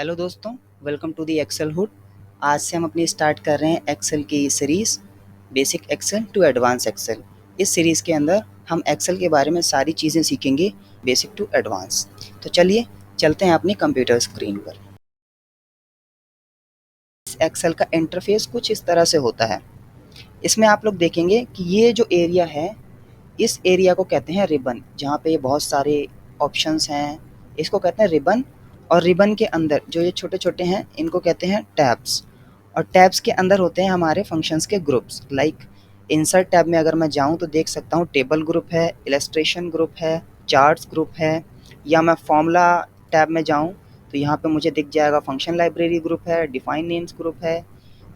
Hello दोस्तों, welcome to the Excel hood. आज से हम अपनी स्टार्ट कर रहे हैं एक्सेल की series basic Excel to advance Excel. इस सीरीज़ के अंदर हम एक्सेल के बारे में सारी चीज़ें सीखेंगे बेसिक टू एडवांस। तो चलिए चलते हैं अपनी कंप्यूटर स्क्रीन पर। इस एक्सेल का इंटरफेस कुछ इस तरह से होता है। इसमें आप लोग देखेंगे कि ये जो एरिया है, इस एरिया को कहते हैं रिबन, जहाँ पे बहुत सारे ऑप्शंस हैं, इसको कहते हैं रिबन। और रिबन के अंदर जो ये छोटे छोटे हैं, इनको कहते हैं टैब्स। और टैब्स के अंदर होते हैं हमारे फंक्शंस के ग्रुप्स। लाइक इंसर्ट टैब में अगर मैं जाऊँ तो देख सकता हूँ टेबल ग्रुप है, इलस्ट्रेशन ग्रुप है, चार्ट्स ग्रुप है। या मैं फॉर्मूला टैब में जाऊँ तो यहाँ पे मुझे दिख जाएगा फंक्शन लाइब्रेरी ग्रुप है, डिफाइन नेम्स ग्रुप है।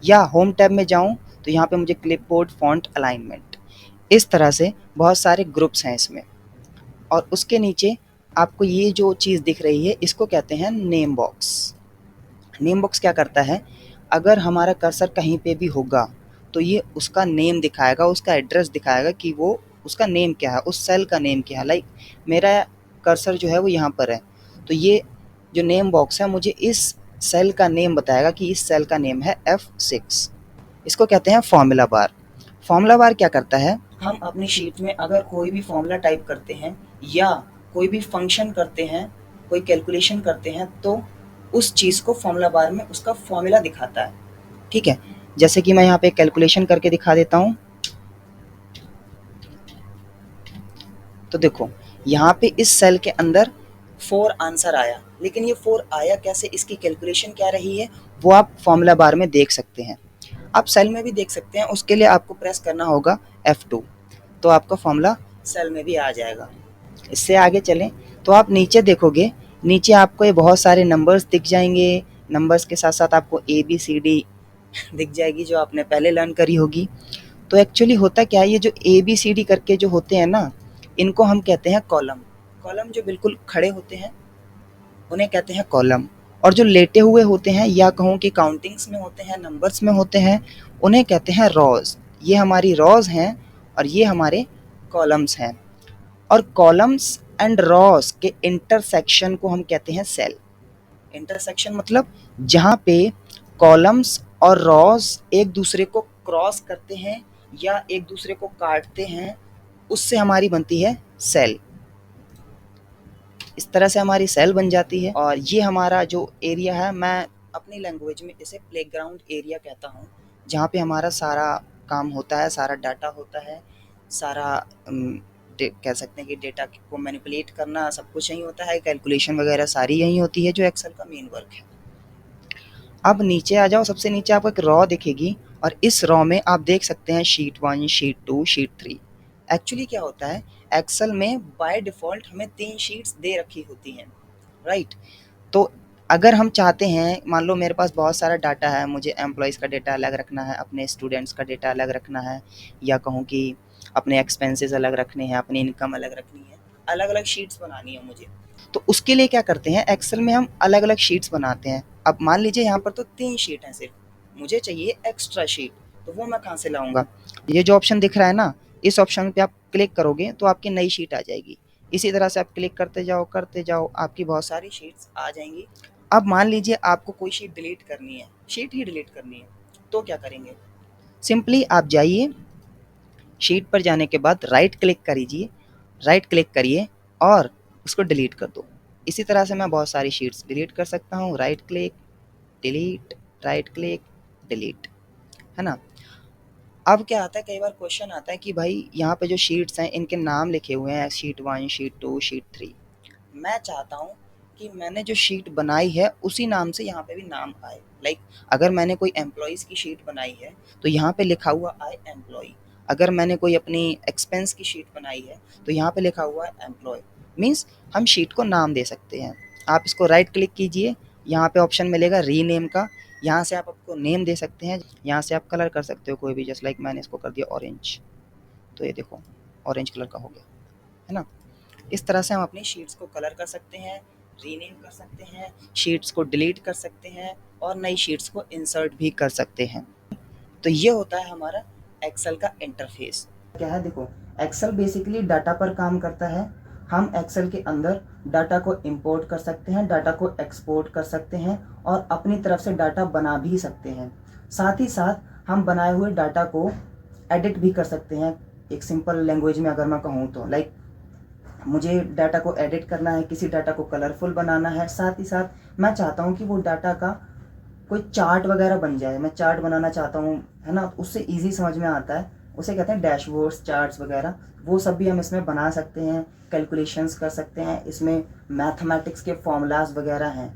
या होम टैब में जाऊँ तो यहाँ पे मुझे क्लिपबोर्ड फॉन्ट अलाइनमेंट, इस तरह से बहुत सारे ग्रुप्स हैं इसमें। और उसके नीचे आपको ये जो चीज़ दिख रही है, इसको कहते हैं नेम बॉक्स। नेम बॉक्स क्या करता है, अगर हमारा कर्सर कहीं पे भी होगा तो ये उसका नेम दिखाएगा, उसका एड्रेस दिखाएगा कि वो उसका नेम क्या है, उस सेल का नेम क्या है। लाइक मेरा कर्सर जो है वो यहाँ पर है, तो ये जो नेम बॉक्स है मुझे इस सेल का नेम बताएगा कि इस सेल का नेम है F6। इसको कहते हैं फॉर्मूला बार। फॉर्मूला बार क्या करता है, हम अपनी शीट में अगर कोई भी फॉर्मूला टाइप करते हैं या कोई भी फंक्शन करते हैं, कोई कैलकुलेशन करते हैं, तो उस चीज़ को फॉर्मूला बार में उसका फॉर्मूला दिखाता है। ठीक है, जैसे कि मैं यहाँ पे कैलकुलेशन करके दिखा देता हूँ। तो देखो यहाँ पे इस सेल के अंदर 4 आंसर आया, लेकिन ये 4 आया कैसे, इसकी कैलकुलेशन क्या रही है, वो आप फॉर्मूला बार में देख सकते हैं। आप सेल में भी देख सकते हैं, उसके लिए आपको प्रेस करना होगा F2, तो आपका फॉर्मूला सेल में भी आ जाएगा। इससे आगे चलें तो आप नीचे देखोगे, नीचे आपको ये बहुत सारे नंबर्स दिख जाएंगे। नंबर्स के साथ साथ आपको ABCD दिख जाएगी, जो आपने पहले लर्न करी होगी। तो एक्चुअली होता क्या है, ये जो ABCD करके जो होते हैं ना, इनको हम कहते हैं कॉलम। कॉलम जो बिल्कुल खड़े होते हैं उन्हें कहते हैं कॉलम। और जो लेटे हुए होते हैं या कहूँ कि काउंटिंग्स में होते हैं, नंबर्स में होते हैं, उन्हें कहते हैं रॉज। ये हमारी रॉज हैं और ये हमारे कॉलम्स हैं। और कॉलम्स एंड रॉस के इंटरसेक्शन को हम कहते हैं सेल। इंटरसेक्शन मतलब जहाँ पे कॉलम्स और रॉस एक दूसरे को क्रॉस करते हैं या एक दूसरे को काटते हैं, उससे हमारी बनती है सेल। इस तरह से हमारी सेल बन जाती है। और ये हमारा जो एरिया है, मैं अपनी लैंग्वेज में इसे प्लेग्राउंड एरिया कहता हूँ, जहाँ पे हमारा सारा काम होता है, सारा डाटा होता है, सारा कह सकते हैं कि डेटा को मैनिपुलेट करना, सब कुछ यहीं होता है, कैलकुलेशन वगैरह सारी यहीं होती है, जो एक्सेल का मेन वर्क है। अब नीचे आ जाओ, सबसे नीचे आपको एक रॉ दिखेगी और इस रॉ में आप देख सकते हैं शीट 1, शीट 2, शीट 3। एक्चुअली क्या होता है, एक्सेल में बाय डिफ़ॉल्ट हमें 3 शीट्स दे रखी होती हैं, राइट। तो अगर हम चाहते हैं, मान लो मेरे पास बहुत सारा डाटा है, मुझे एम्प्लॉइज़ का डेटा अलग रखना है, अपने स्टूडेंट्स का डेटा अलग रखना है, या कहूँ कि अपने एक्सपेंसेस अलग रखने हैं, अपनी इनकम अलग रखनी है, अलग-अलग शीट्स बनानी है मुझे। तो उसके लिए क्या करते हैं, एक्सेल में हम अलग-अलग शीट्स बनाते हैं। अब मान लीजिए यहाँ पर तो 3 शीट हैं सिर्फ, मुझे चाहिए एक्स्ट्रा शीट, तो वो मैं कहाँ से लाऊँगा? ये जो ऑप्शन दिख रहा है ना, इस ऑप्शन पे आप क्लिक करोगे तो आपकी नई शीट आ जाएगी। इसी तरह से आप क्लिक करते जाओ, आपकी बहुत सारी शीट्स आ जाएँगी। अब मान लीजिए आपको कोई शीट डिलीट करनी है, शीट ही डिलीट करनी है, तो क्या करेंगे? सिंपली आप जाइए, शीट पर जाने के बाद राइट क्लिक करिए और उसको डिलीट कर दो। इसी तरह से मैं बहुत सारी शीट्स डिलीट कर सकता हूँ। Right click, delete, right click, delete, है ना? अब क्या आता है, कई बार क्वेश्चन आता है कि भाई यहाँ पे जो शीट्स हैं इनके नाम लिखे हुए हैं, शीट 1, शीट 2, शीट 3। मैं चाहता हूँ कि मैंने जो शीट बनाई है उसी नाम से यहाँ पे भी नाम आए। लाइक अगर मैंने कोई एम्प्लॉइज़ की शीट बनाई है तो यहाँ पे लिखा हुआ आए एम्प्लॉय। अगर मैंने कोई अपनी एक्सपेंस की शीट बनाई है तो यहाँ पे लिखा हुआ है एम्प्लॉय। मीन्स हम शीट को नाम दे सकते हैं। आप इसको राइट क्लिक कीजिए, यहाँ पे ऑप्शन मिलेगा रीनेम का, यहाँ से आप आपको नेम दे सकते हैं, यहाँ से आप कलर कर सकते हो कोई भी, जस्ट लाइक मैंने इसको कर दिया ऑरेंज, तो ये देखो ऑरेंज कलर का हो गया, है ना? इस तरह से हम अपनी शीट्स को कलर कर सकते हैं, रीनेम कर सकते हैं, शीट्स को डिलीट कर सकते हैं और नई शीट्स को इंसर्ट भी कर सकते हैं। तो ये होता है हमारा एक्सेल का इंटरफेस। क्या है देखो, एक्सेल बेसिकली डाटा पर काम करता है हम एक्सेल के अंदर डाटा को इंपोर्ट कर सकते हैं, डाटा को एक्सपोर्ट कर सकते हैं और अपनी तरफ से डाटा बना भी सकते हैं। साथ ही साथ हम बनाए हुए डाटा को एडिट भी कर सकते हैं। एक सिंपल लैंग्वेज में अगर मैं कहूँ तो लाइक मुझे डाटा को एडिट करना है, किसी डाटा को कलरफुल बनाना है, साथ ही साथ मैं चाहता हूँ कि वो डाटा का कोई चार्ट वगैरह बन जाए, मैं चार्ट बनाना चाहता हूँ, है ना, उससे इजी समझ में आता है, उसे कहते हैं डैशबोर्ड्स, चार्ट्स वगैरह, वो सब भी हम इसमें बना सकते हैं। कैलकुलेशंस कर सकते हैं, इसमें मैथमेटिक्स के फॉर्मूलाज वगैरह हैं